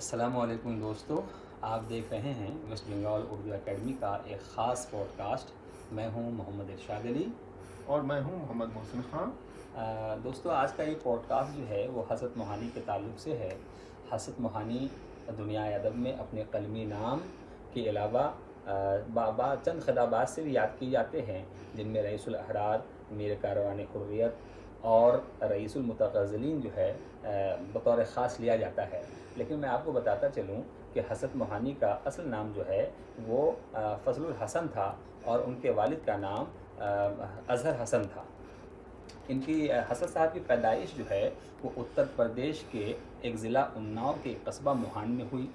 السلام علیکم دوستو، آپ دیکھ رہے ہیں ویسٹ بنگال اردو اکیڈمی کا ایک خاص پوڈ کاسٹ۔ میں ہوں محمد ارشاد علی اور میں ہوں محمد محسن خان۔ دوستو، آج کا یہ پوڈ کاسٹ جو ہے وہ حسرت موہانی کے تعلق سے ہے۔ حسرت موہانی دنیا ادب میں اپنے قلمی نام کے علاوہ چند خطابات سے بھی یاد کیے جاتے ہیں، جن میں رئیس الاحرار، میر کاروان حریت اور رئیس المتغزلین جو ہے بطور خاص لیا جاتا ہے۔ لیکن میں آپ کو بتاتا چلوں کہ حسرت موہانی کا اصل نام جو ہے وہ فضل الحسن تھا، اور ان کے والد کا نام اظہر حسن تھا۔ ان کی حسرت صاحب کی پیدائش جو ہے وہ اتر پردیش کے ایک ضلع اناؤ کے قصبہ موہان میں ہوئی،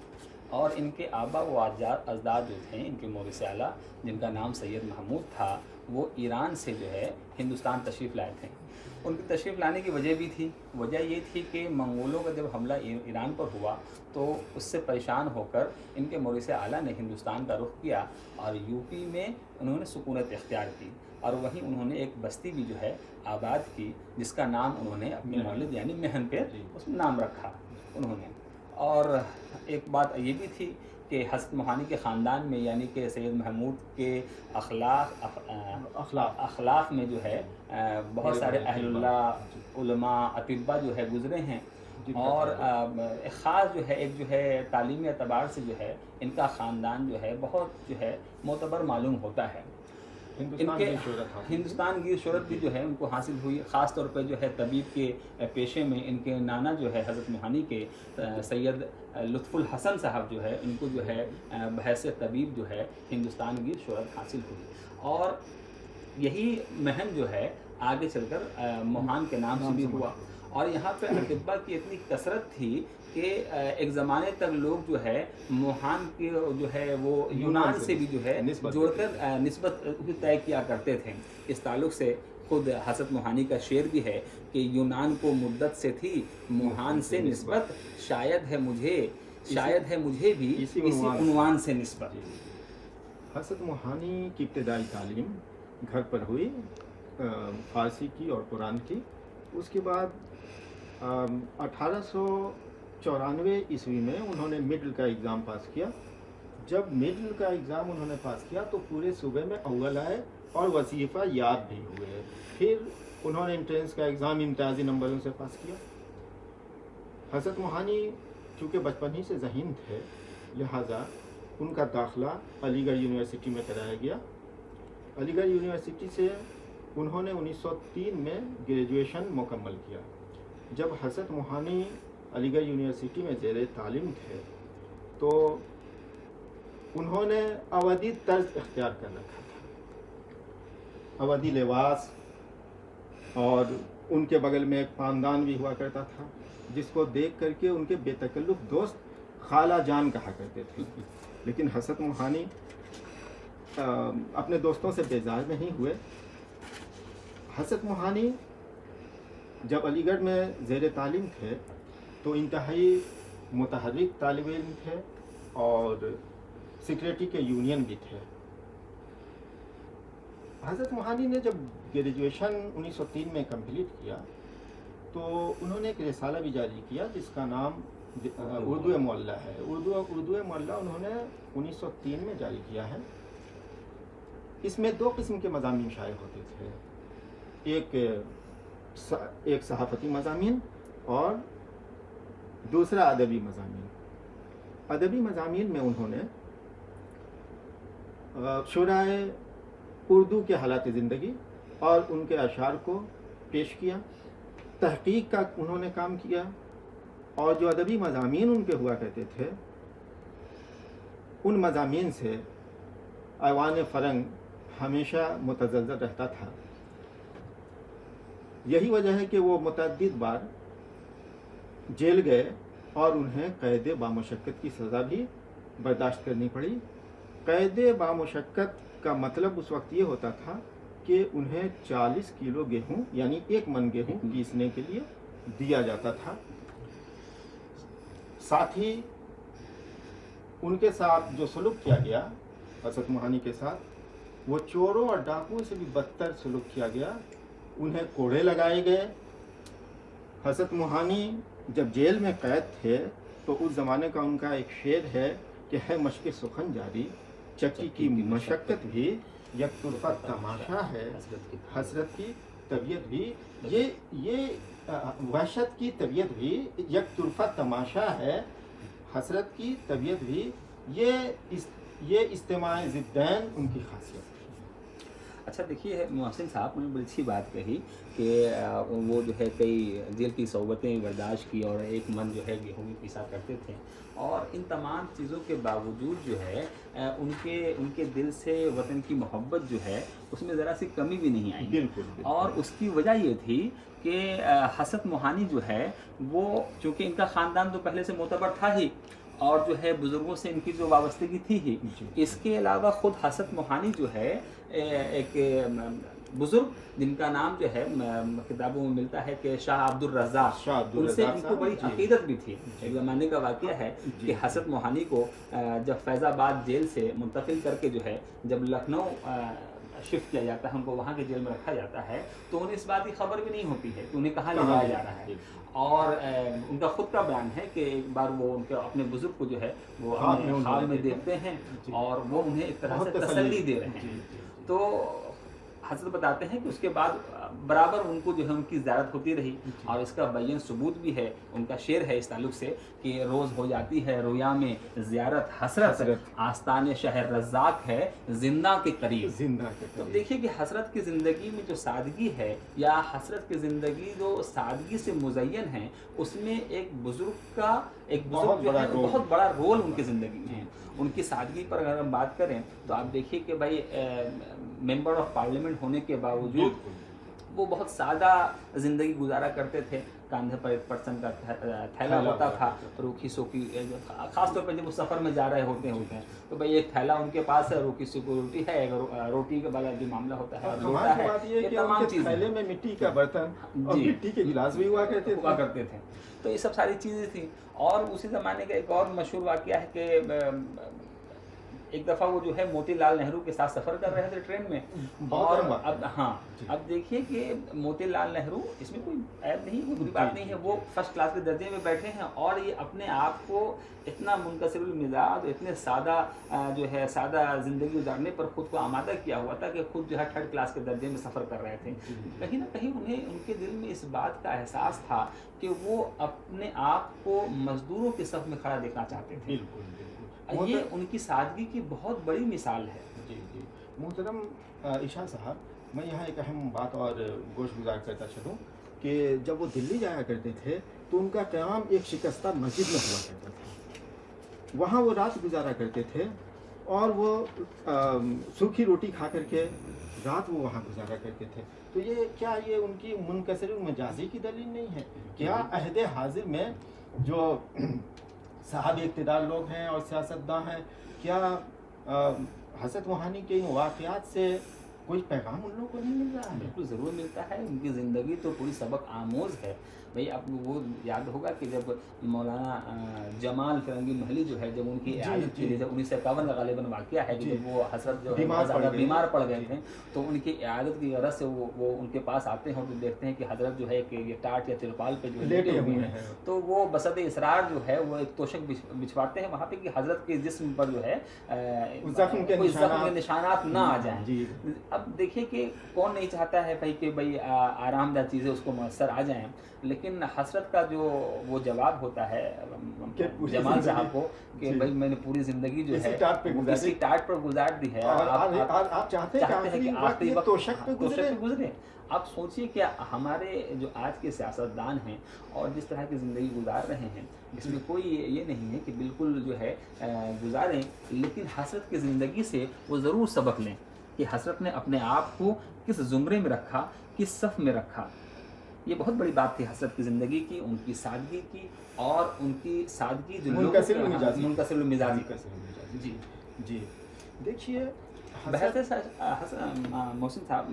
اور ان کے آبا و اجداد جو تھے، ان کے مورث اعلیٰ جن کا نام سید محمود تھا، وہ ایران سے جو ہے ہندوستان تشریف لائے تھے۔ ان کی تشریف لانے کی وجہ بھی تھی، وجہ یہ تھی کہ منگولوں کا جب حملہ ایران پر ہوا تو اس سے پریشان ہو کر ان کے مورث اعلیٰ نے ہندوستان کا رخ کیا، اور یو پی میں انہوں نے سکونت اختیار کی، اور وہیں انہوں نے ایک بستی بھی جو ہے آباد کی، جس کا نام انہوں نے اپنے مولد یعنی مہن پہ اس میں نام رکھا انہوں نے۔ اور ایک بات یہ بھی تھی کہ حسرت موہانی کے خاندان میں، یعنی کہ سید محمود کے اخلاق میں جو ہے بہت سارے اہل اللہ، علماء، اطباء جو ہے گزرے ہیں، اور ایک خاص جو ہے تعلیمی اعتبار سے جو ہے ان کا خاندان جو ہے بہت جو ہے معتبر معلوم ہوتا ہے۔ ان کے ہندوستان کی شہرت بھی جو ہے ان کو حاصل ہوئی، خاص طور پہ جو ہے طبیب کے پیشے میں ان کے نانا جو ہے حضرت موہانی کے سید لطف الحسن صاحب جو ہے ان کو جو ہے بحیثیت طبیب جو ہے ہندوستان کی شہرت حاصل ہوئی، اور یہی مہن جو ہے آگے چل کر موہان کے نام سے بھی ہوا۔ اور یہاں پہ اطباء کی اتنی کثرت تھی کہ ایک زمانے تک لوگ جو ہے موہان کے جو ہے وہ یونان سے بھی جو ہے جوڑ کر نسبت طے کیا کرتے تھے۔ اس تعلق سے خود حسرت موہانی کا شعر بھی ہے کہ یونان کو مدت سے تھی موہان سے نسبت، شاید ہے مجھے بھی اسی عنوان سے نسبت۔ حسرت موہانی کی ابتدائی تعلیم گھر پر ہوئی، فارسی کی اور قرآن کی۔ اس کے بعد 1894 عیسوی میں انہوں نے مڈل کا ایگزام پاس کیا۔ جب مڈل کا ایگزام انہوں نے پاس کیا تو پورے صوبے میں اول آئے اور وظیفہ یاب بھی ہوئے۔ پھر انہوں نے انٹرنس کا ایگزام امتیازی نمبروں سے پاس کیا۔ حسرت موہانی چونکہ بچپن ہی سے ذہین تھے، لہٰذا ان کا داخلہ علی گڑھ یونیورسٹی میں کرایا گیا۔ علی گڑھ یونیورسٹی سے انہوں نے 1903 میں گریجویشن مکمل کیا۔ جب حسرت موہانی علی گڑھ یونیورسٹی میں زیر تعلیم تھے تو انہوں نے اودھی طرز اختیار کر رکھا تھا، اودھی لباس، اور ان کے بغل میں ایک پامدان بھی ہوا کرتا تھا، جس کو دیکھ کر کے ان کے بے تکلف دوست خالہ جان کہا کرتے تھے۔ لیکن حسرت موہانی اپنے دوستوں سے بیزار نہیں ہوئے۔ حسرت موہانی جب علی گڑھ میں زیر تعلیم تھے تو انتہائی متحرک طالب علم تھے اور سیکریٹری کے یونین بھی تھے۔ حضرت موہانی نے جب گریجویشن 1903 میں کمپلیٹ کیا تو انہوں نے ایک رسالہ بھی جاری کیا جس کا نام اردو معلیٰ ہے۔ اردو معلیٰ انہوں نے 1903 میں جاری کیا ہے۔ اس میں دو قسم کے مضامین شائع ہوتے تھے، ایک صحافتی مضامین اور دوسرا ادبی مضامین۔ ادبی مضامین میں انہوں نے شعرائے اردو کے حالات زندگی اور ان کے اشعار کو پیش کیا، تحقیق کا انہوں نے کام کیا، اور جو ادبی مضامین ان کے ہوا کرتے تھے ان مضامین سے ایوان فرنگ ہمیشہ متزلزل رہتا تھا۔ یہی وجہ ہے کہ وہ متعدد بار جیل گئے اور انہیں قید بامشقت کی سزا بھی برداشت کرنی پڑی۔ قید بامشقت کا مطلب اس وقت یہ ہوتا تھا کہ انہیں 40 کلو گیہوں یعنی 1 من گیہوں پیسنے کے لیے دیا جاتا تھا۔ ساتھ ہی ان کے ساتھ جو سلوک کیا گیا حسرت موہانی کے ساتھ، وہ چوروں اور ڈاکوؤں سے بھی بدتر سلوک کیا گیا۔ انہیں کوڑے لگائے گئے۔ حسرت موہانی جب جیل میں قید تھے तो उस ज़माने का उनका एक शेर है कि है मशक़ सुखन जारी, चक्की की मशक्क़त भी, यकतुरफ़ा तमाशा है हसरत की तबीयत भी। ये वहशत की तबीयत भी, यकतुरफ़ा तमाशा है हसरत की तबीयत भी, ये इस्तेमाल ज़िद्दैन उनकी खासियत है। अच्छा देखिए मोहसिन साहब ने बड़ी अच्छी बात कही कि वो जो है कई जेल की सोबतें बर्दाश्त की और एक मन जो है गेहूँ भी पिसा करते थे, और इन तमाम चीज़ों के बावजूद जो है उनके दिल से वतन की मोहब्बत जो है उसमें ज़रा सी कमी भी नहीं आई। बिल्कुल। और उसकी वजह ये थी कि हसरत मोहानी जो है वो, चूँकि इनका ख़ानदान तो पहले से मोतबर था ही, और जो है बुज़ुर्गों से इनकी जो वाबस्तगी थी ही, इसके अलावा ख़ुद हसरत मोहानी जो है एक बुज़ुर्ग जिनका नाम जो है किताबों में मिलता है कि शाह अब्दुल रज़्ज़ाक़, उनसे इनको बड़ी अक़ीदत भी थी। एक ज़माने का वाक़या है कि हसरत मोहानी को जब फैज़ाबाद जेल से मुंतकिल करके जो है जब लखनऊ शिफ्ट किया जाता है, उनको वहाँ के जेल में रखा जाता है, तो उन्हें इस बात की खबर भी नहीं होती है कि उन्हें कहाँ ले जाया जा रहा है। और उनका खुद का बयान है कि एक बार वो उनके अपने बुज़ुर्ग को जो है वो ख्वाब में देखते हैं और वो उन्हें एक तरह से तसल्ली दे रहे हैं। तो हज़रत बताते हैं कि उसके बाद बराबर उनको जो है उनकी ज़ियारत होती रही, और इसका बैन सबूत भी है। उनका शेर है इस ताल्लुक़ से कि रोज़ हो जाती है रोया में ज़ियारत हसरत, आस्ताने शहर रज़्ज़ाक़ है ज़िंदा के करीब। तो देखिए कि हसरत की ज़िंदगी में जो सादगी है, या हसरत की ज़िंदगी जो सादगी से मुज़य्यन है, उसमें एक बुज़ुर्ग जो है बहुत बड़ा रोल उनकी ज़िंदगी में है। उनकी सादगी पर अगर हम बात करें तो आप देखिए कि भाई मेंबर ऑफ पार्लियामेंट होने के बावजूद वो बहुत सादा ज़िंदगी गुजारा करते थे। कंधे पर एक पर्सन का थैला होता था, रूखी सूखी, ख़ास तौर पर जब वो सफ़र में जा रहे होते हैं तो भाई एक थैला उनके पास है, रूखी सूखी रोटी है, एक रोटी के वाला जो मामला होता है लोटा है, ये तमाम चीज़ें। थैले में मिट्टी का बर्तन और मिट्टी के गिलास भी हुआ करते थे। तो ये सब सारी चीज़ें थी। और उसी ज़माने का एक और मशहूर वाक़या है कि एक दफ़ा वो जो है मोतीलाल नेहरू के साथ सफ़र कर रहे थे ट्रेन में, और अब देखिए कि मोतीलाल नेहरू, इसमें कोई ऐब नहीं, कोई बुरी बात नहीं है, वो फर्स्ट क्लास के दर्जे में बैठे हैं, और ये अपने आप को इतना मुनकसिरुल मिजाज, इतने सादा जो है सादा ज़िंदगी गुजारने पर ख़ुद को आमादा किया हुआ था कि खुद जो है थर्ड क्लास के दर्जे में सफ़र कर रहे थे। कहीं ना कहीं उन्हें, उनके दिल में इस बात का एहसास था कि वो अपने आप को मज़दूरों के सफ़ में खड़ा देखना चाहते थे। ये उनकी सादगी की बहुत बड़ी मिसाल है। जी। मोहतरम इशा साहब, मैं यहाँ एक अहम बात और गोशगुजार करता चलूँ कि जब वो दिल्ली जाया करते थे तो उनका क़याम एक शिकस्ता मस्जिद में हुआ करता था। वहाँ वो रात गुजारा करते थे, और वो सूखी रोटी खा करके रात वो वहाँ गुजारा करते थे। तो ये उनकी मुनकसिरुल मिजाजी की दलील नहीं है? क्या अहद हाजिर में जो साहब इक़्तिदार लोग हैं और सियासतदान हैं, क्या हसरत मोहानी के इन वाक़यात से कोई पैगाम उन लोगों को नहीं मिल रहा है? बिल्कुल ज़रूर मिलता है। उनकी ज़िंदगी तो पूरी सबक आमोज़ है। भाई आपको वो याद होगा कि जब मौलाना जमाल फ़िरंगी महली जो है, जब उनकी इयादत के लिए, जब 1951 का ग़ालिबन वाक़या है कि जब वो हसरत जो है बहुत ज़्यादा बीमार पड़ गए थे, तो उनकी इयादत की गरज से वो उनके पास आते हैं, तो देखते हैं कि हज़रत जो है कि ये टाट या तिरपाल पे जो लेटे हुए हैं, तो वो बसद इसरार जो है वो एक तोशक बिछवाते हैं वहाँ पे कि हज़रत के जिस्म पर जो है ज़ख्म के निशानात ना आ जाएँ। अब देखिए कि कौन नहीं चाहता है भाई आरामदायक चीज़ें उसको मुयस्सर आ जाएँ, लेकिन हसरत का जो वो जवाब होता है जमाल साहब को कि भाई मैंने पूरी ज़िंदगी जो है इसी टाट पर गुजार दी है, और आप चाहते हैं कि आखिरी वक्त तोशक पे गुजरे। आप सोचिए कि हमारे जो आज के सियासतदान हैं और जिस तरह की ज़िंदगी गुजार रहे हैं, इसमें कोई ये नहीं है कि बिल्कुल जो है गुजारें, लेकिन हसरत की ज़िंदगी से वो ज़रूर सबक लें कि हसरत ने अपने आप को किस ज़ुमरे में रखा, किस सफ़ में रखा। ये बहुत बड़ी बात थी हसरत की ज़िंदगी की, उनकी सादगी की, और उनकी सादगी जो मुनकसिरुल मिजाजी। जी देखिए मोहसिन साहब,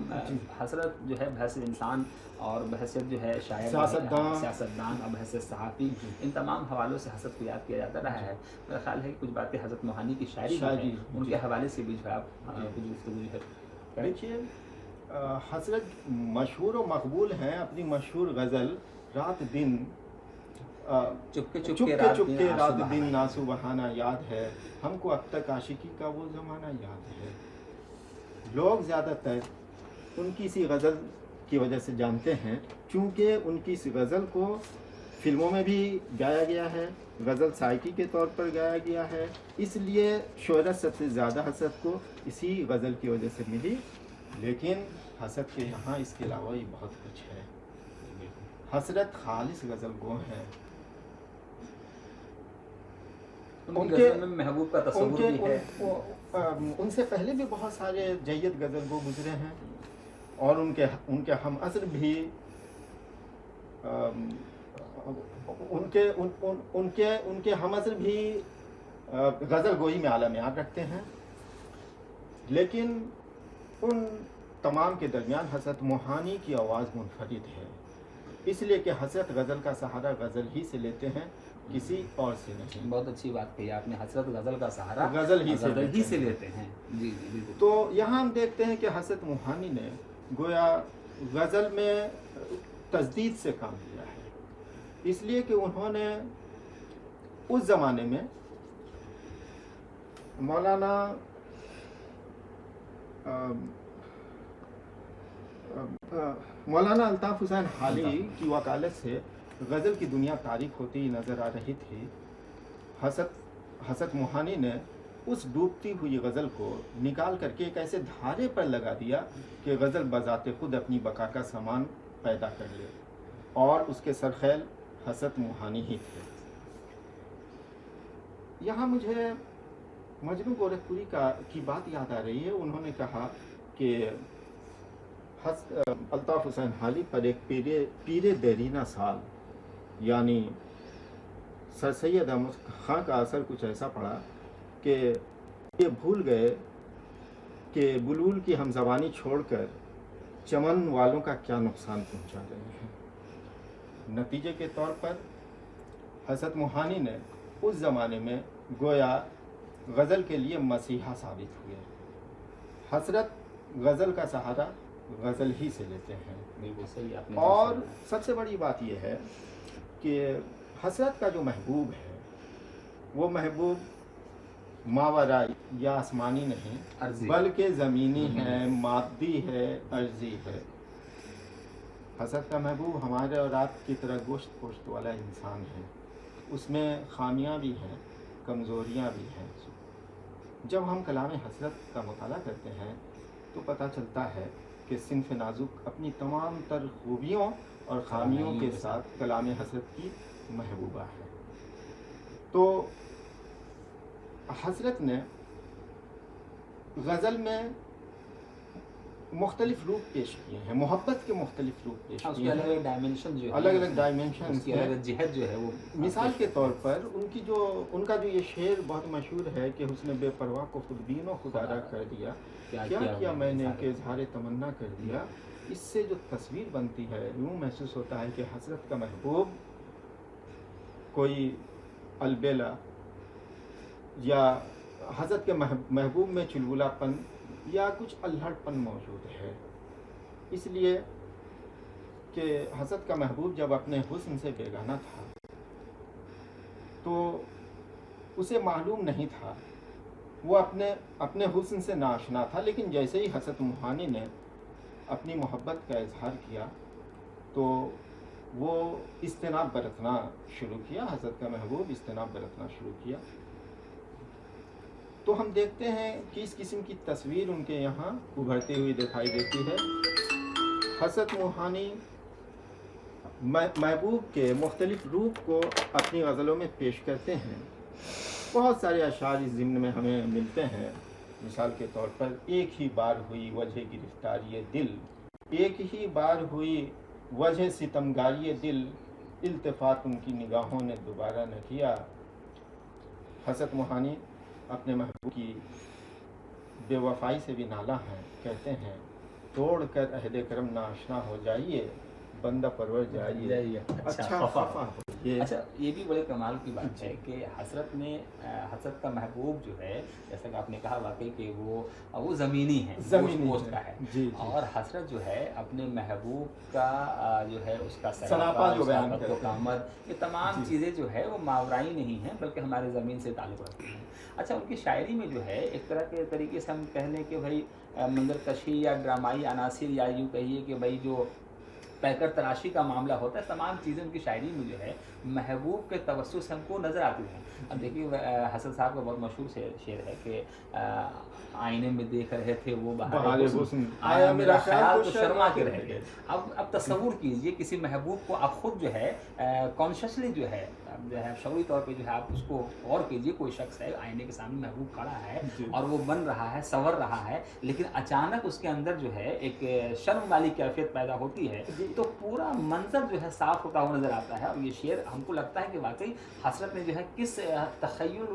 हसरत जो है बहस इंसान और बहसियत जो है शायर, सियासतदान और बहसियत सहाफ़ी, इन तमाम हवालों से हसरत को याद किया जाता रहा है। मेरा ख्याल है कि कुछ बातें हज़रत मोहानी की शायरी उनके हवाले से भी जो है कुछ गुफ्तगू है। देखिए हसरत मशहूर और मकबूल हैं अपनी मशहूर गज़ल रात दिन چپکے چپکے رات چپکے دن رات آنسو دن بہانا۔ آنسو بہانا یاد ہے، ہم کو اب تک عاشقی کا وہ زمانہ یاد ہے۔ لوگ زیادہ تر ان کی اسی غزل کی وجہ سے جانتے ہیں، چونکہ ان کی اس غزل کو فلموں میں بھی گایا گیا ہے، غزل سائیکی کے طور پر گایا گیا ہے، اس لیے شہرت سب سے زیادہ حسرت کو اسی غزل کی وجہ سے ملی۔ لیکن حسرت کے یہاں اس کے علاوہ ہی بہت کچھ ہے۔ حسرت خالص غزل گو ہیں، ان کی غزل میں محبوب کا تصور بھی ہے۔ ان سے پہلے بھی بہت سارے جید غزل گو گزرے ہیں، اور ان کے ہم عصر بھی ان کے ہم عصر بھی غزل گوئی میں اعلیٰ معیار رکھتے ہیں، لیکن ان تمام کے درمیان حسرت موہانی کی آواز منفرد ہے، اس لیے کہ حسرت غزل کا سہارا غزل ہی سے لیتے ہیں، کسی اور سے نہیں۔ بہت اچھی بات کہی آپ نے، حسرت غزل کا سہارا غزل ہی سے لیتے ہیں۔ جی جی بالکل۔ تو یہاں ہم دیکھتے ہیں کہ حسرت موہانی نے گویا غزل میں تجدید سے کام لیا ہے، اس لیے کہ انہوں نے اس زمانے میں مولانا الطاف حسین حالی کی وکالت سے غزل کی دنیا تاریک ہوتی ہی نظر آ رہی تھی۔ حسرت موہانی نے اس ڈوبتی ہوئی غزل کو نکال کر کے ایک ایسے دھارے پر لگا دیا کہ غزل بذات خود اپنی بقا کا سامان پیدا کر لے، اور اس کے سرخیل حسرت موہانی ہی تھے۔ یہاں مجھے مجنو گورکھپوری کی بات یاد آ رہی ہے۔ انہوں نے کہا کہ الطاف حسین حالی پر ایک پیر دیرینہ سال یعنی سر سید احمد خاں کا اثر کچھ ایسا پڑا کہ یہ بھول گئے کہ بلبل کی ہم زبانی چھوڑ کر چمن والوں کا کیا نقصان پہنچا رہے ہیں۔ نتیجے کے طور پر حسرت موہانی نے اس زمانے میں گویا غزل کے لیے مسیحا ثابت ہوئے۔ حسرت غزل کا سہارا غزل ہی سے لیتے ہیں۔ بالکل صحیح آپ نے۔ اور سب سے بڑی بات یہ ہے کہ حسرت کا جو محبوب ہے وہ محبوب ماورا یا آسمانی نہیں، عرضی، بلکہ زمینی ہے، مادی ہے، عرضی ہے۔ حسرت کا محبوب ہمارے اور آپ کی طرح گوشت پوشت والا انسان ہے، اس میں خامیاں بھی ہیں، کمزوریاں بھی ہیں۔ جب ہم کلام حسرت کا مطالعہ کرتے ہیں تو پتہ چلتا ہے کہ صنف نازک اپنی تمام تر خوبیوں اور خامیوں کے ساتھ کلام حسرت کی محبوبہ ہے۔ تو حسرت نے غزل میں مختلف روپ پیش کیے ہیں، محبت کے مختلف روپ پیش کیے ہیں، الگ الگ ڈائمینشن جو ہے، الگ الگ ڈائمینشن کی الگ جہت جو ہے وہ۔ مثال کے طور پر ان کا جو یہ شعر بہت مشہور ہے کہ حسن بے پرواہ کو خودبین و خودآرا کر دیا، کیا کیا میں نے کہ اظہار تمنا کر دیا۔ اس سے جو تصویر بنتی ہے یوں محسوس ہوتا ہے کہ حسرت کا محبوب کوئی البیلا یا حسرت کے محبوب میں چلبلا پن یا کچھ الہڑ پن موجود ہے، اس لیے کہ حسرت کا محبوب جب اپنے حسن سے بیگانہ تھا تو اسے معلوم نہیں تھا، وہ اپنے حسن سے ناآشنا تھا، لیکن جیسے ہی حسرت موہانی نے اپنی محبت کا اظہار کیا تو وہ اجتناب برتنا شروع کیا، حسرت کا محبوب اجتناب برتنا شروع کیا۔ تو ہم دیکھتے ہیں کہ اس قسم کی تصویر ان کے یہاں ابھرتی ہوئی دکھائی دیتی ہے۔ حسرت موہانی محبوب کے مختلف روپ کو اپنی غزلوں میں پیش کرتے ہیں۔ بہت سارے اشعار اس ضمن میں ہمیں ملتے ہیں، مثال کے طور پر ایک ہی بار ہوئی وجہ گرفتاری دل، ایک ہی بار ہوئی وجہ ستمگاری دل، التفات ان کی نگاہوں نے دوبارہ نہ کیا۔ حسرت موہانی اپنے محبوب کی بے وفائی سے بھی نالاں ہیں، کہتے ہیں توڑ کر عہد کرم ناشنا ہو جائیے، بندہ پرور جائیے، اچھا خفا ہو ये अच्छा, ये भी बड़े कमाल की बात है कि हज़रत ने हज़रत का महबूब जो है, जैसा कि आपने कहा वाक़ई कि वो ज़मीनी है, ज़मीनी गोश्त का है। जी, जी। और हज़रत जो है अपने महबूब का जो है उसका सरापा सरापा, जो उसका बयान करते हैं। क़द्र-ओ-क़ामत, ये तमाम जी। चीज़ें जो है वो मावराई नहीं हैं, बल्कि हमारे ज़मीन से ताल्लुक़ रखती हैं। अच्छा, उनकी शायरी में जो है एक तरह के तरीके से हम कह लें कि भई मंज़रकशी या ड्रामाई अनासिर, या यूँ कहिए कि भई जो पैकर तराशी का मामला होता है, तमाम चीज़ें उनकी शायरी में जो है महबूब के तवज्जुह से हमको नज़र आती हैं। अब देखिए हसन साहब का बहुत मशहूर शेर है कि आईने में देख रहे थे वो बहारे बहारे हुस्न, हुस्न, आया मेरा ख्याल तो शर्मा के रह गए। अब तसव्वुर कीजिए किसी महबूब को आप खुद जो है कॉन्शियसली जो है शऊरी तौर पे जो है आप उसको गौर कीजिए, कोई शख्स है आईने के सामने महबूब खड़ा है जी। और वो बन रहा है, संवर रहा है, लेकिन अचानक उसके अंदर जो है एक शर्म वाली कैफियत पैदा होती है, तो पूरा मंजर जो है साफ होता हुआ नज़र आता है। और ये शेर हमको लगता है कि वाकई हसरत ने जो है किस तख़य्युल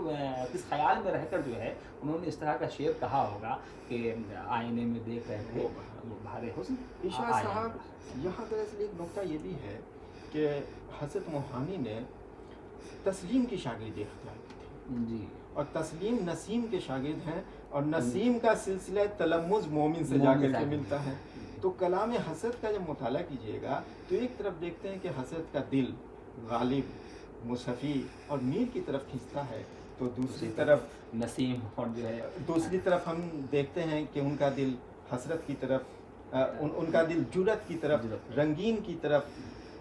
किस ख़याल में रहकर जो है उन्होंने इस तरह का शेर कहा होगा कि आईने में देख रहे थे वो बहारे हुस्न। इरशाद साहब, यहाँ दरअसल एक नुक्ता ये भी है कि हज़रत मोहानी ने तस्लीम की शागिर्दी इख्तियार की थी, जी, और तस्लीम नसीम के शागिर्द हैं, और नसीम का सिलसिला तलम्मुज़ मोमिन से मोमिन जाकर के से मिलता है। तो कलाम हसरत का जब मुताला कीजिएगा तो एक तरफ देखते हैं कि हसरत का दिल गालिब, मुसफ़ी और मीर की तरफ खींचता है, तो दूसरी तरफ नसीम और जो है दूसरी तरफ हम देखते हैं कि उनका दिल हसरत की तरफ, उनका दिल जुरत की तरफ, रंगीन की तरफ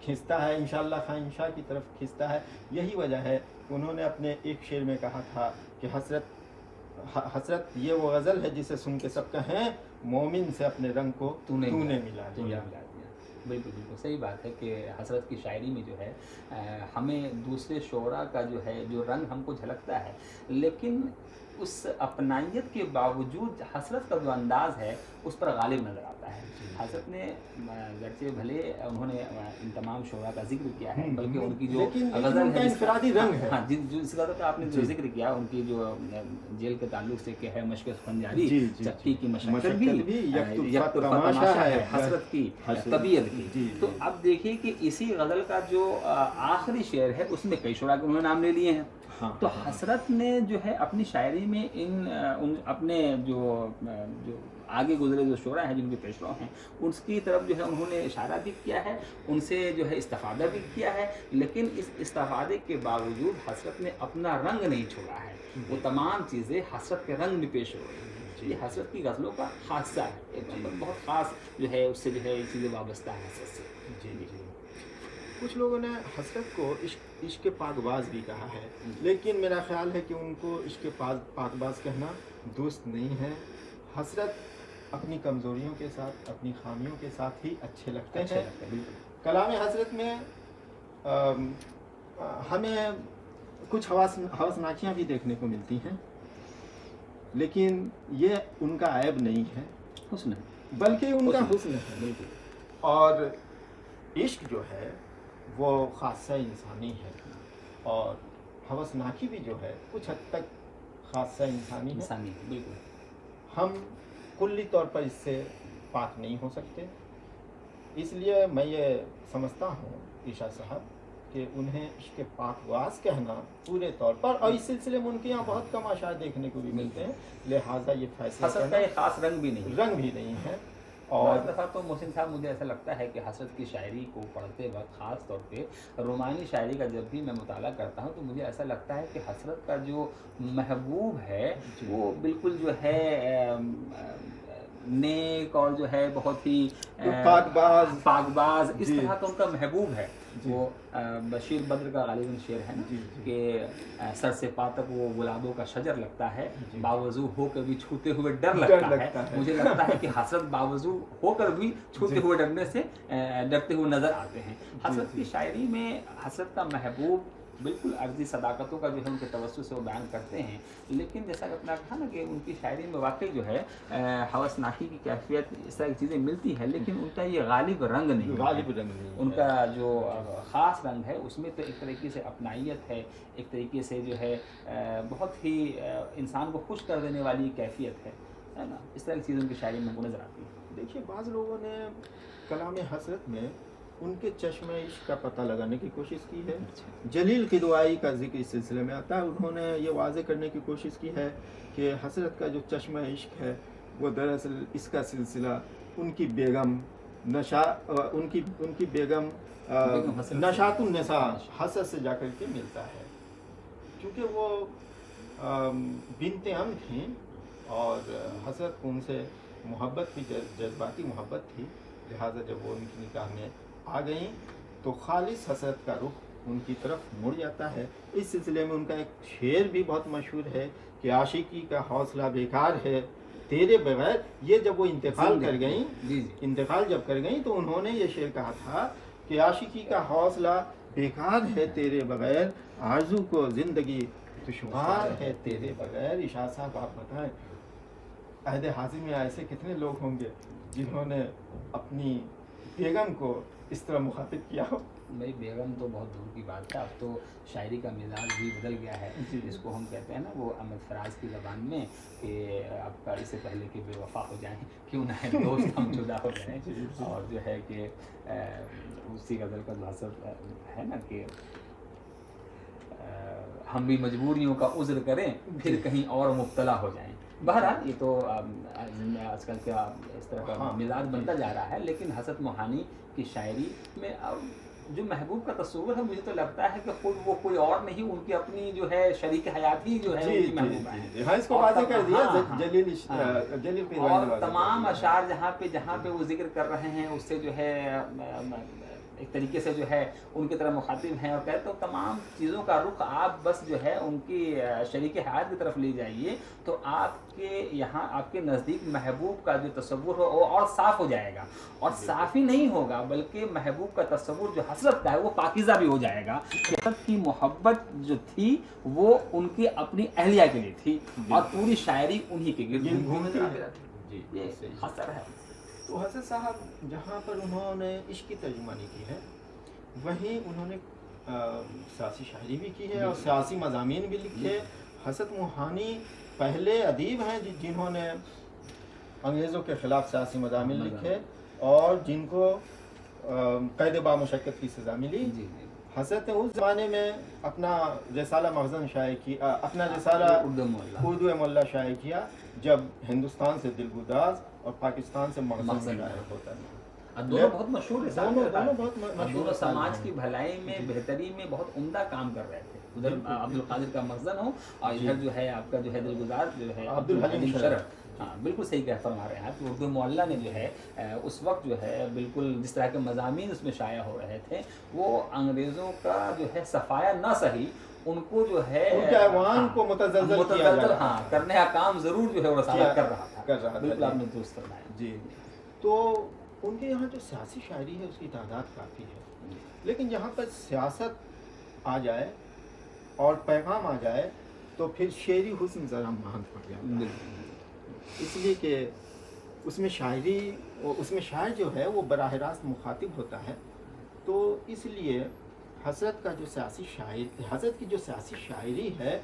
खींचता है, इंशाअल्लाह खाइंशा की तरफ खींचता है। यही वजह है उन्होंने अपने एक शेर में कहा था कि हसरत ये वो गज़ल है जिसे सुन के सब कहें मोमिन से अपने रंग को तूने मिला दिया। बिल्कुल बिल्कुल सही बात है कि हसरत की शायरी में जो है हमें दूसरे शोरा का जो है जो रंग हमको झलकता है, लेकिन उस अपनाइयत के बावजूद हसरत का जो अंदाज़ है उस पर गालिब नज़र आता है। हसरत ने गरचे भले उन्होंने इन तमाम शोरा का जिक्र किया है, बल्कि उनकी जो गज़ल है इंफरादी रंग है, हाँ जिस गज़ल का आपने जो जिक्र किया, उनकी जो जेल के ताल्लुक से कि है मशक़ सुफ़नजारी, चक्की की मशक्क़त भी यकतुर तमाशा है हसरत की तबीयत की। तो अब देखिए कि इसी गज़ल का जो आखिरी शेर है उसमें कई शोरा के उन्होंने नाम ले लिए हैं। तो हसरत ने जो है अपनी शायरी में अपने जो आगे गुजरे जो शोरा हैं जिनके पेशवा हैं उसकी तरफ जो है उन्होंने इशारा भी किया है, उनसे जो है इस्तिफ़ादा भी किया है, लेकिन इस इस्तिफ़ादे के बावजूद हसरत ने अपना रंग नहीं छोड़ा है। वो तमाम चीज़ें हसरत के रंग में पेश हो रही हैं। ये हसरत की गज़लों का खासा है, एक बहुत ख़ास जो है उससे जो है ये चीज़ें वाबस्ता है हसरत से। जी जी। कुछ लोगों ने हसरत को इश्क पाकबाज भी कहा है, लेकिन मेरा ख्याल है कि उनको इश्क पाकबाज कहना दुरुस्त नहीं है। हसरत अपनी कमज़ोरियों के साथ, अपनी खामियों के साथ ही अच्छे लगते हैं। कलाम हसरत में हमें कुछ हवसनाकियाँ भी देखने को मिलती हैं, लेकिन ये उनका ऐब नहीं है, हुस्न है, बल्कि उनका हुस्न है। बिल्कुल। और इश्क जो है वो ख़ासा इंसानी है, और हवसनाकी भी जो है कुछ हद तक ख़ासा इंसानी है। बिल्कुल। हम कुल्ली तौर पर इससे पाक नहीं हो सकते, इसलिए मैं ये समझता हूँ इरशाद साहब कि उन्हें इश्क पाकबाज कहना पूरे तौर पर, और इस सिलसिले में उनके यहाँ बहुत कम आशार देखने को भी मिलते हैं, लिहाजा ये फैसला हसरत का एक ख़ास रंग भी नहीं है। और दफ़ा तो मोहसिन साहब मुझे ऐसा लगता है कि हसरत की शायरी को पढ़ते वक्त ख़ास तौर पे रोमानी शायरी का जब भी मैं मुताला करता हूँ तो मुझे ऐसा लगता है कि हसरत का जो महबूब है वो बिल्कुल जो है नेक और जो है बहुत ही पाकबाज इस तरह का उनका महबूब है। वो बशीर बद्र का गालिबन शेर है ना कि सर से पा तक वो गुलाबों का शजर लगता है, बावजू होकर भी छूते हुए डर लगता है। मुझे लगता है कि हसरत बावजू होकर भी छूते हुए डरते हुए नज़र आते हैं। हसरत की शायरी में हसरत का महबूब बिल्कुल अर्जी सदाकतों का जो है उनके तवज्जुह से वो बयान करते हैं, लेकिन जैसा कि आपने कहा ना कि उनकी शायरी में वाकई जो है हवसनाकी की कैफियत इस तरह की चीज़ें मिलती हैं, लेकिन उनका ये गालिब रंग नहीं, उनका जो ख़ास रंग है उसमें तो एक तरीके से अपनाइयत है, एक तरीके से जो है बहुत ही इंसान को खुश कर देने वाली कैफियत है ना। इस तरह की चीज़ें उनकी शायरी में हमको नज़र आती है। देखिए, बाज़ लोगों ने कलाम हसरत में उनके चश्मे इश्क का पता लगाने की कोशिश की है। जलील किदवाई का जिक्र इस सिलसिले में आता है। उन्होंने ये वाज़े करने की कोशिश की है कि हज़रत का जो चश्मा इश्क है वो दरअसल इसका सिलसिला उनकी बेगम उनकी बेगम नशातुन्निसा हसद से जाकर के मिलता है, क्योंकि वो बिन्ते अम थीं और हज़रत को उनसे मोहब्बत थी, जज्बाती मोहब्बत थी, लिहाजा जब वो उनकी निकाह में आ गई तो खालिस हसरत का रुख उनकी तरफ मुड़ जाता है। इस सिलसिले में उनका एक शेर भी बहुत मशहूर है कि आशिकी का हौसला बेकार है तेरे बगैर। ये जब वो इंतकाल कर गई, इंतकाल जब कर गई तो उन्होंने ये शेर कहा था कि आशिकी का हौसला बेकार है तेरे बगैर, आरज़ू को ज़िंदगी दुश्वार है तेरे बगैर। इशा साहब आप बताएं, अहद हाज़िर में ऐसे कितने लोग होंगे जिन्होंने अपनी बेगम को इस तरह मुखातिब किया हो? भाई बेगम तो बहुत दूर की बात है, अब तो शायरी का मिजाज भी बदल गया है, जिसको हम कहते हैं ना वो अहमद फराज की ज़बान में कि आपका इससे पहले कि बेवफा हो जाएं क्यों ना है दोस्त हम जुदा हो जाएं। और जो है कि उसी गज़ल का जो है ना कि हम भी मजबूरियों का उज़्र करें फिर कहीं और मुब्तला हो जाएं। बहरहाल ये तो आजकल का इस तरह का मिजाज बनता जा रहा है, लेकिन हसरत मोहानी की शायरी में जो महबूब का तस्वुर है, मुझे तो लगता है कि खुद वो कोई और नहीं, उनकी अपनी जो है शरीक हयाती जो है उनकी महबूबा है। हाँ, इसको वाज़ेह कर दिया जलील और तमाम अशार जहाँ पे वो जिक्र कर रहे हैं उससे जो है एक तरीके से जो है उनकी तरह मुखातिब हैं और कहते हो तमाम चीज़ों का रुख आप बस जो है उनकी शरीक हयात की तरफ ले जाइए तो आपके यहाँ आपके नज़दीक महबूब का जो तस्वुर हो वो और साफ़ हो जाएगा। और साफ़ ही नहीं होगा बल्कि महबूब का तस्वुर जो हसरत का है वो पाकीज़ा भी हो जाएगा। हसरत की मोहब्बत जो थी वो उनकी अपनी अहलिया के लिए थी और पूरी शायरी उन्हीं के गिर्द घूमती रहती। ये हसर है। तो हसन साहब जहाँ पर उन्होंने इश्क की तर्जुमानी की है वहीं उन्होंने सियासी शायरी भी की है और सियासी मज़ामीन भी लिखे। हसरत मोहानी पहले अदीब हैं जिन्होंने अंग्रेज़ों के ख़िलाफ़ सियासी मज़ामीन लिखे और जिनको क़ैद बामुशक्क़त की सज़ा मिली। हसरत ने उस ज़माने में अपना रिसाला मखज़न शाये किया, अपना रिसाला उर्दू मुल्ला शाये किया जब हिंदुस्तान से दिलगुदाज और पाकिस्तान से मखज़न शाये होता है। दोनों बहुत मशहूर है, दोनों बहुत मशहूर, समाज की भलाई में बेहतरी में बहुत उम्दा काम कर रहे थे। उधर अब्दुल कादिर का मखज़न हो और इधर जो है आपका जो है दिलगुदार जो है अब्दुल हलीम शरफ। हाँ बिल्कुल सही कह फरमा रहे हैं आप। उर्दू मुअल्ला ने जो है उस वक्त जो है बिल्कुल जिस तरह के मज़ामीन उसमें शाया हो रहे थे वो अंग्रेज़ों का जो है सफाया ना सही उनको जो है ऐवान को मुतज़ल्ज़ल किया जा रहा हाँ करने का काम ज़रूर जो है वो रसालत कर रहा था। बिल्कुल आपने दुरुस्त फरमाया जी। तो उनके यहाँ जो सियासी शायरी है उसकी तादाद काफ़ी है, लेकिन जहाँ पर सियासत आ जाए और पैगाम आ जाए तो फिर शेरी हुस्न ज़रा महंग पड़ जाता है। इसलिए कि उसमें शायर जो है वो बराह रास्त मुखातिब होता है। तो इसलिए हज़रत का जो हज़रत की जो सियासी शायरी है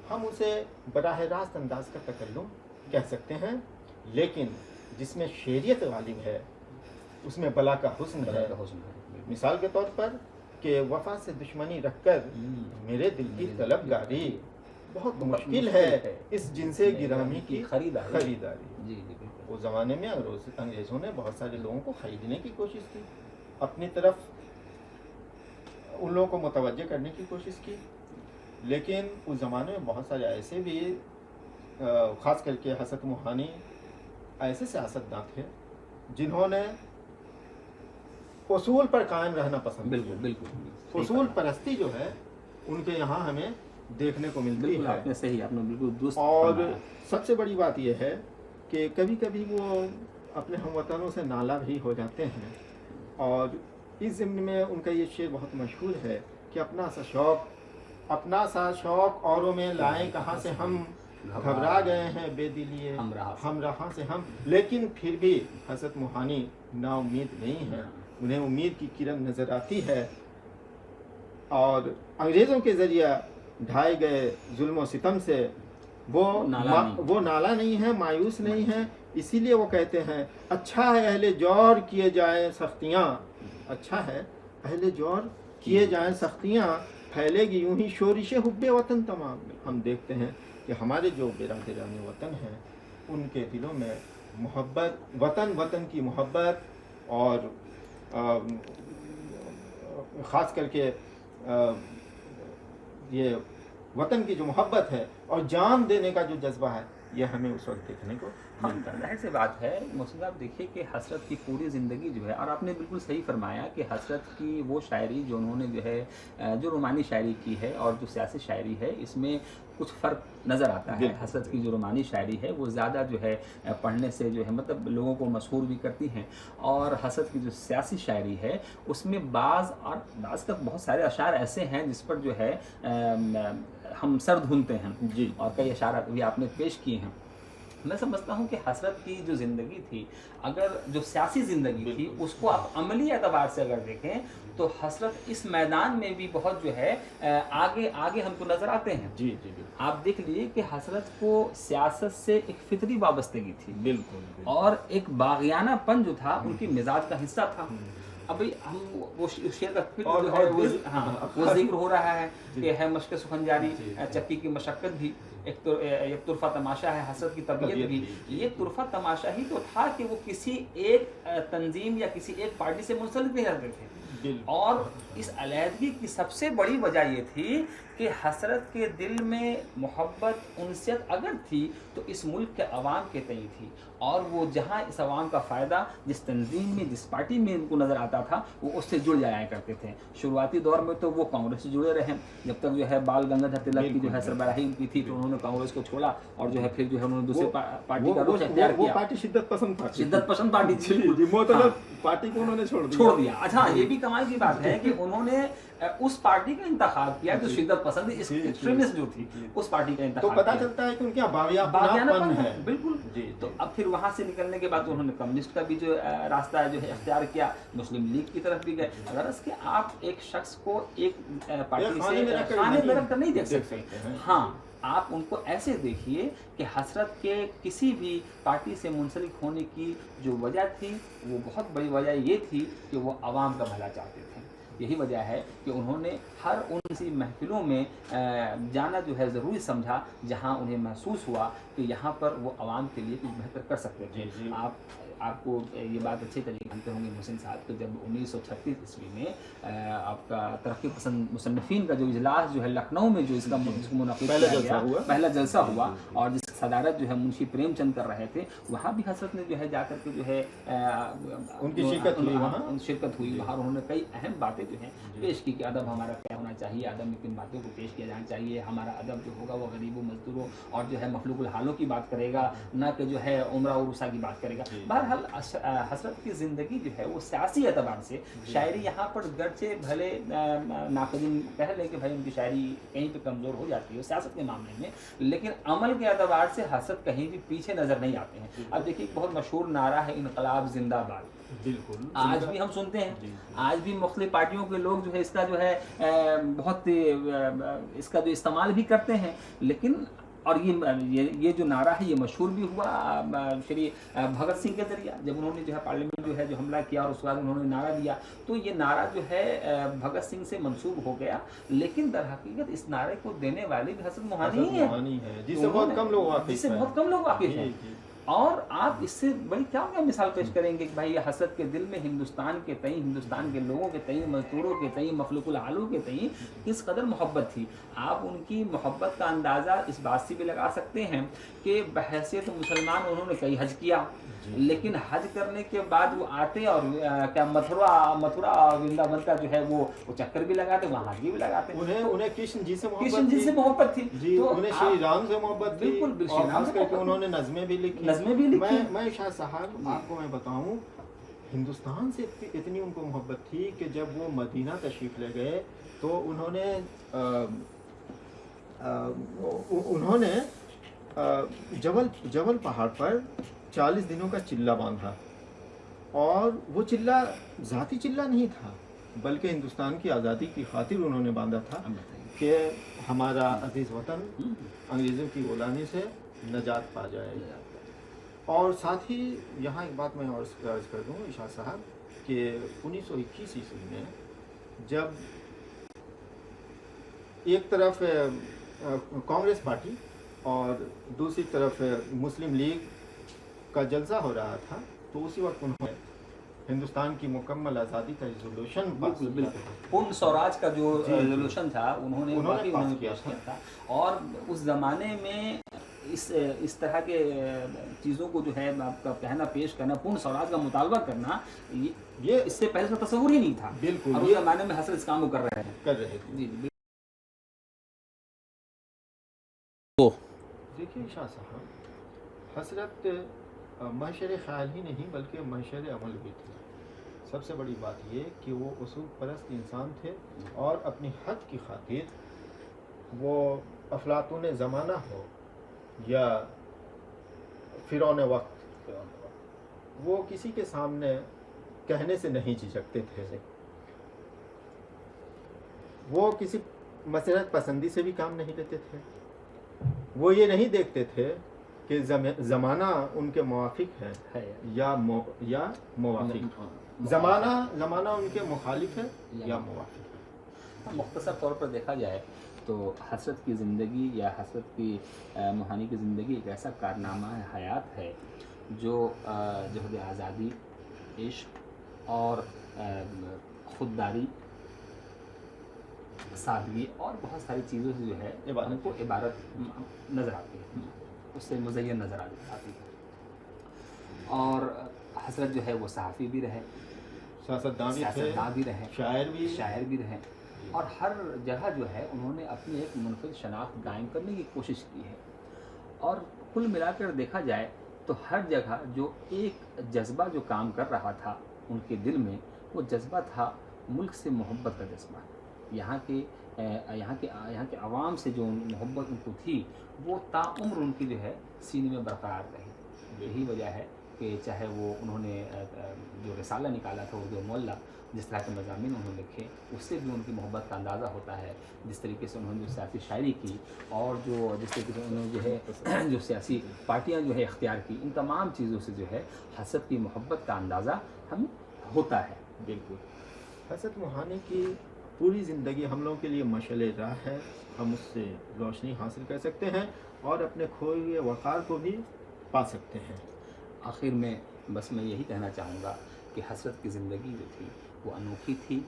हम उसे बराह रास्त अंदाज का तकल्लुम कह सकते हैं, लेकिन जिसमें शेरियत गालिब है उसमें बला का हुस्न है। मिसाल के तौर पर कि वफ़ा से दुश्मनी रखकर मेरे दिल की तलबगारी बहुत मुश्किल है इस जिनसे गिरामी की खरीदारी। उस ज़माने में अंग्रेज़ों ने बहुत सारे लोगों को ख़रीदने की कोशिश की, अपनी तरफ उन लोगों को मुतवज्जे करने की कोशिश की, लेकिन उस ज़माने में बहुत सारे ऐसे भी ख़ास करके हसरत मोहानी ऐसे सियासतदान थे जिन्होंने उसूल पर कायम रहना पसंद किया। बिल्कुल उसूल परस्ती जो है उनके यहाँ हमें देखने को मिलती है। आपने बिल्कुल दुरुस्त। और सबसे बड़ी बात यह है कि कभी कभी वो अपने हमवतनों से नाला भी हो जाते हैं और इस ज़िम्न में उनका ये शेर बहुत मशहूर है कि अपना सा शौक़ औरों में लाएं कहाँ से, हम घबरा गए हैं बेदिलिए हम रहा से हम। लेकिन फिर भी हसरत मोहानी नाउम्मीद नहीं है, उन्हें उम्मीद की किरण नज़र आती है और अंग्रेज़ों के ज़रिए ढाए गए जुल्म और सितम से वो नाला नहीं है, मायूस नहीं है। इसीलिए वो कहते हैं अच्छा है अहले जौर किए जाए सख्तियाँ, अच्छा है अहले जोर किए जाएं सख्तियाँ, फैलेगी यूं ही शोरिश हुब्बे वतन तमाम। हम देखते हैं कि हमारे जो बिरादरान वतन हैं उनके दिलों में मोहब्बत, वतन की मोहब्बत और ख़ास करके ये वतन की जो मोहब्बत है और जान देने का जो जज्बा है, ये हमें उस वक्त देखने को मिलता है। जाहिर सी बात है मोहसिन साहब, देखिए कि हसरत की पूरी ज़िंदगी जो है, और आपने बिल्कुल सही फरमाया कि हसरत की वो शायरी जो उन्होंने जो है जो रोमानी शायरी की है और जो सियासी शायरी है, इसमें कुछ फ़र्क नज़र आता है। हसरत की जो रोमानी शायरी है वो ज़्यादा जो है पढ़ने से जो है मतलब लोगों को मशहूर भी करती हैं, और हसरत की जो सियासी शायरी है उसमें बाज़ का बहुत सारे अशार ऐसे हैं जिस पर जो है हम सर धुनते हैं जी। और कई अशार भी आपने पेश किए हैं। मैं समझता हूँ कि हसरत की जो ज़िंदगी थी, अगर जो सियासी ज़िंदगी थी उसको आप अमली एतबार से अगर देखें तो हसरत इस मैदान में भी बहुत जो है आगे आगे हमको नज़र आते हैं। जी जी बिल्कुल। आप देख लीजिए कि हसरत को सियासत से एक फितरी वाबस्तगी थी, बिल्कुल। और एक बागियानापन जो था उनकी मिजाज का हिस्सा था। अभी हम वो शेर का फिक्र और- जो है और वो दिल- वो जिक्र हो रहा है जी। कि है मशक़ सुखनजारी, जी। चक्की की मशक्क़त भी एक तुरफा तमाशा है, हसरत की तबीयत भी। ये तुरफा तमाशा ही तो था कि वो किसी एक तंजीम या किसी एक पार्टी से मुंसलिक नहीं रहते थे। और इस अलहदगी की सबसे बड़ी वजह ये थी कि हसरत के दिल में मोहब्बत, उनसियत अगर थी तो इस मुल्क के अवाम के तई थी, और वो जहाँ इस अवाम का फ़ायदा जिस तंजीम में, जिस पार्टी में उनको नज़र आता था, वो उससे जुड़ जाया करते थे। शुरुआती दौर में तो वो कांग्रेस से जुड़े रहे, जब तक जो है बाल गंगाधर तिलक की जो है सरबराही उनकी थी, तो उन्होंने कांग्रेस को छोड़ा और जो है फिर जो है उन्होंने दूसरे पार्टी का रुख इख्तियार वो किया। पार्टी शिद्दत पसंद पार्टी, शिद्दत पसंद पार्टी थी, जी, मतलब पार्टी को उन्होंने छोड़ दिया। अच्छा, ये भी कमाल की बात है कि उन्होंने उस पार्टी का इंतखाब किया जो शिद्दत पसंद एक्सट्रीमिस्ट जो थी, उस पार्टी का तो इंतखाब पता किया। चलता है कि उनके यहाँ बागियानापन है। बिल्कुल। जी, तो जी। अब फिर वहाँ से निकलने के बाद उन्होंने कम्युनिस्ट का भी जो रास्ता जो है इख्तियार किया, मुस्लिम लीग की तरफ भी गए। अगर इसके आप एक शख्स को एक पार्टी खाने में से रख कर खाने में नहीं रख कर नहीं देख देख सकते सकते हैं। हाँ, आप उनको ऐसे देखिए कि हसरत के किसी भी पार्टी से मुंसलिक होने की जो वजह थी, वो बहुत बड़ी वजह ये थी कि वो आवाम का भला चाहते थे। यही वजह है कि उन्होंने हर उन सी महफिलों में जाना जो है ज़रूरी समझा जहां उन्हें महसूस हुआ कि यहाँ पर वो आवाम के लिए कुछ बेहतर कर सकते थे। जी। आपको ये बात अच्छी तरीके जानते होंगे मोहसिन साहब, तो जब 1936 ईस्वी में आपका तरक्की पसंद मुसन्निफीन का जो इजलास जो है लखनऊ में जो इसको मुनक़िद किया गया, पहला जलसा हुआ, और जिसकी सदारत जो है मुंशी प्रेमचंद कर रहे थे, वहाँ भी हसरत ने जो है जाकर के जो है उनकी शिरकत हुई। वहाँ उन्होंने कई अहम बातें जो हैं पेश की कि अदब हमारा क्या होना चाहिए, अदब में किन बातों को पेश किया जाना चाहिए, हमारा अदब जो होगा वो गरीबों, मजदूरों और जो है मखलूकुल हालों की बात करेगा, ना कि जो है उम्रा और उर्सा की बात करेगा। बहरहाल हसरत की ज़िंदगी जो है वो सियासी एतबार से शायरी यहाँ पर गरचे भले नाक़दीन कह लें कि भाई उनकी शायरी कहीं पे कमज़ोर हो जाती है सियासत के मामले में, लेकिन अमल के एतबार से हसरत कहीं भी पीछे नज़र नहीं आते हैं। अब देखिए बहुत मशहूर नारा है इनकलाब जिंदाबाद, बिल्कुल आज भी हम सुनते हैं। आज भी मुख्तलिफ पार्टियों के लोग जो है इसका जो है बहुत इसका जो इस्तेमाल भी करते हैं, लेकिन और ये जो नारा है ये मशहूर भी हुआ श्री भगत सिंह के ज़रिए, जब उन्होंने जो है पार्लियामेंट जो है जो हमला किया और उसके बाद उन्होंने नारा दिया, तो ये नारा जो है भगत सिंह से मंसूब हो गया, लेकिन दर हकीकत इस नारे को देने वाले भी हसरत मोहानी है, जिससे बहुत कम लोग वाकिफ हैं। और आप इससे बड़ी क्या मिसाल पेश करेंगे कि भाई हसरत के दिल में हिंदुस्तान के तई, हिंदुस्तान के लोगों के तई, मजदूरों के तई, मखलूकुल हालों के तई किस कदर मोहब्बत थी। आप उनकी मोहब्बत का अंदाज़ा इस बात से भी लगा सकते हैं कि बहैसियत मुसलमान उन्होंने कई हज किया, लेकिन हज करने के बाद वो आते और क्या मथुरा वृंदावन का जो है वो चक्कर भी लगाते, वहाँ हाजी भी लगाते। उन्हें कृष्ण जी से मोहब्बत थी, तो उन्हें श्री राम से मोहब्बत थी, बिल्कुल और खास करके उन्होंने नज़में भी लिखी। मैं शाह साहब आपको मैं बताऊं, हिंदुस्तान से इतनी उनको मोहब्बत थी कि जब वो मदीना तशरीफ़ ले गए तो उन्होंने जबल पहाड़ पर 40 दिनों का चिल्ला बांधा, और वो चिल्ला ज़ाती चिल्ला नहीं था, बल्कि हिंदुस्तान की आज़ादी की खातिर उन्होंने बांधा था कि हमारा अजीज़ वतन अंग्रेज़ों की ग़ुलामी से नजात पा जाए। और साथ ही यहाँ एक बात मैं और अर्ज़ कर दूँ इशा साहब کہ 1921 عیسوی میں جب ایک طرف کانگریس پارٹی اور دوسری طرف مسلم لیگ کا جلسہ ہو رہا تھا، تو اسی وقت انہوں نے ہندوستان کی مکمل آزادی کا ریزولوشن پاس بالکل کیا بالکل پورن سوراج کا جو جی، جی۔ ریزولوشن تھا انہوں نے واقعی پاس انہوں نے کیا پیش کیا تھا، اور اس زمانے میں اس طرح کے چیزوں کو جو ہے آپ کا کہنا پیش کرنا، پورن سوراج کا مطالبہ کرنا، یہ اس سے پہلے کا تصور ہی نہیں تھا، بالکل اور اس یہ زمانے میں حسرت اس کام کو کر رہے ہیں. کر رہے تھے۔ جی جی دیکھیے شاہ صاحب، حسرت محشر خیال ہی نہیں بلکہ محشر عمل بھی تھی۔ سب سے بڑی بات یہ کہ وہ اصول پرست انسان تھے، اور اپنی حق کی خاطر وہ افلاطون زمانہ ہو یا فرعون وقت، وہ کسی کے سامنے کہنے سے نہیں جھجکتے تھے۔ وہ کسی مسلحت پسندی سے بھی کام نہیں لیتے تھے۔ وہ یہ نہیں دیکھتے تھے کہ زمانہ ان کے موافق ہے یا موافق، زمانہ ان کے مخالف ہے یا موافق ہے۔ مختصر طور پر دیکھا جائے تو حسرت کی زندگی یا حسرت کی موہانی کی زندگی ایک ایسا کارنامہ حیات ہے جو جہد آزادی، عشق اور خودداری، سادگی اور بہت ساری چیزوں سے جو ہے ہم کو عبارت نظر آتی ہے، اس سے مزین نظر آتی ہے. اور حسرت جو ہے وہ صحافی بھی رہے، سیاستداں بھی رہے، شاعر بھی رہے، اور ہر جگہ جو ہے انہوں نے اپنی ایک منفرد شناخت قائم کرنے کی کوشش کی ہے. اور کل ملا کر دیکھا جائے تو ہر جگہ جو ایک جذبہ جو کام کر رہا تھا ان کے دل میں، وہ جذبہ تھا ملک سے محبت کا جذبہ. یہاں کے عوام سے جو محبت ان کو تھی وہ تا عمر ان کی جو ہے سینے میں برقرار رہی. یہی وجہ ہے کہ چاہے وہ انہوں نے جو رسالہ نکالا تھا اردو مولا، جس طرح کے مضامین انہوں نے لکھے، اس سے بھی ان کی محبت کا اندازہ ہوتا ہے. جس طریقے سے انہوں نے جو سیاسی شاعری کی، اور جس طریقے سے انہوں نے جو ہے جو سیاسی پارٹیاں جو ہے اختیار کی، ان تمام چیزوں سے جو ہے حسرت کی محبت کا اندازہ ہمیں ہوتا ہے. بالکل، حسرت موہانی کی پوری زندگی ہم لوگوں کے لیے مشعل راہ ہے. ہم اس سے روشنی حاصل کر سکتے ہیں اور اپنے کھوئے ہوئے وقار کو بھی پا سکتے ہیں. آخر میں بس میں یہی کہنا چاہوں گا کہ حسرت کی زندگی جو تھی وہ انوکھی تھی،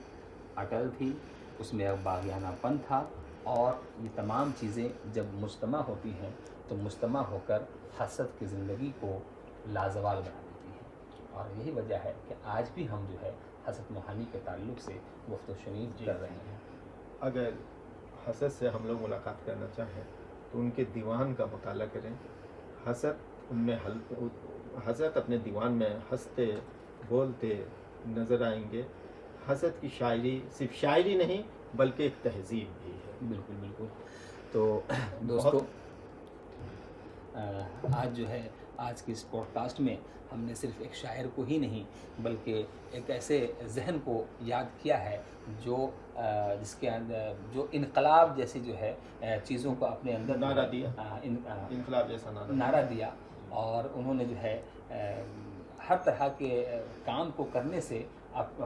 اٹل تھی، اس میں ایک باغیانہ پن تھا، اور یہ تمام چیزیں جب مجتمع ہوتی ہیں تو مجتمع ہو کر حسرت کی زندگی کو لازوال بنا دیتی ہیں. اور یہی وجہ ہے کہ آج بھی ہم جو ہے حسرت موہانی کے تعلق سے گفت و شنید کر رہے ہیں. اگر حسرت سے ہم لوگ ملاقات کرنا چاہیں تو ان کے دیوان کا مطالعہ کریں. حسرت اپنے دیوان میں ہنستے بولتے نظر آئیں گے. حسرت کی شاعری صرف شاعری نہیں بلکہ ایک تہذیب بھی ہے. بالکل بالکل. تو دوستو، آج جو ہے آج کی اس پوڈ کاسٹ میں ہم نے صرف ایک شاعر کو ہی نہیں بلکہ ایک ایسے ذہن کو یاد کیا ہے جو جس کے اندر جو انقلاب جیسی جو ہے چیزوں کو اپنے اندر نعرہ دیا، انقلاب جیسا نعرہ دیا، اور انہوں نے جو ہے ہر طرح کے کام کو کرنے سے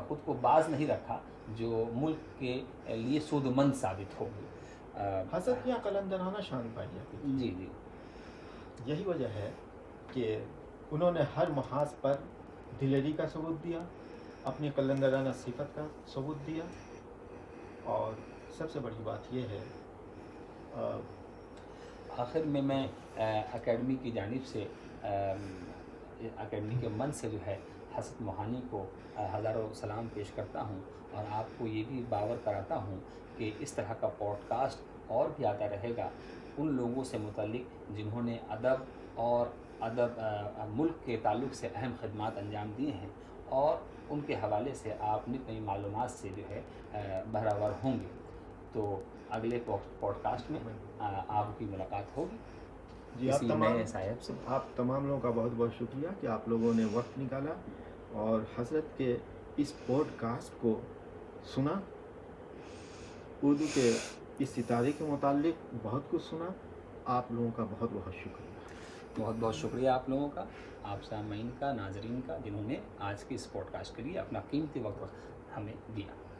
خود کو باز نہیں رکھا جو ملک کے لیے سود مند ثابت ہو. حسرت کیا قلندرانہ شان پائی جاتی تھی. جی جی. یہی وجہ ہے کہ انہوں نے ہر محاذ پر دلیری کا ثبوت دیا، اپنی قلندرانہ صفت کا ثبوت دیا. اور سب سے بڑی بات یہ ہے، آخر میں اکیڈمی کی جانب سے اکیڈمی کے من سے جو ہے حسرت موہانی کو ہزاروں سلام پیش کرتا ہوں، اور آپ کو یہ بھی باور کراتا ہوں کہ اس طرح کا پوڈ کاسٹ اور بھی آتا رہے گا ان لوگوں سے متعلق جنہوں نے ادب ملک کے تعلق سے اہم خدمات انجام دیے ہیں، اور ان کے حوالے سے آپ نئی معلومات سے جو ہے بہرہ ور ہوں گے. تو اگلے پوڈ کاسٹ میں آپ کی ملاقات ہوگی. جی، آپ تمام لوگوں کا بہت بہت شکریہ کہ آپ لوگوں نے وقت نکالا اور حسرت کے اس پوڈ کاسٹ کو سنا. اردو کے اس ستارے کے متعلق بہت کچھ سنا. آپ لوگوں کا بہت بہت شکریہ. بہت بہت شکریہ آپ لوگوں کا، آپ سامعین کا، ناظرین کا، جنہوں نے آج کی اس پوڈ کاسٹ کے لیے اپنا قیمتی وقت ہمیں دیا۔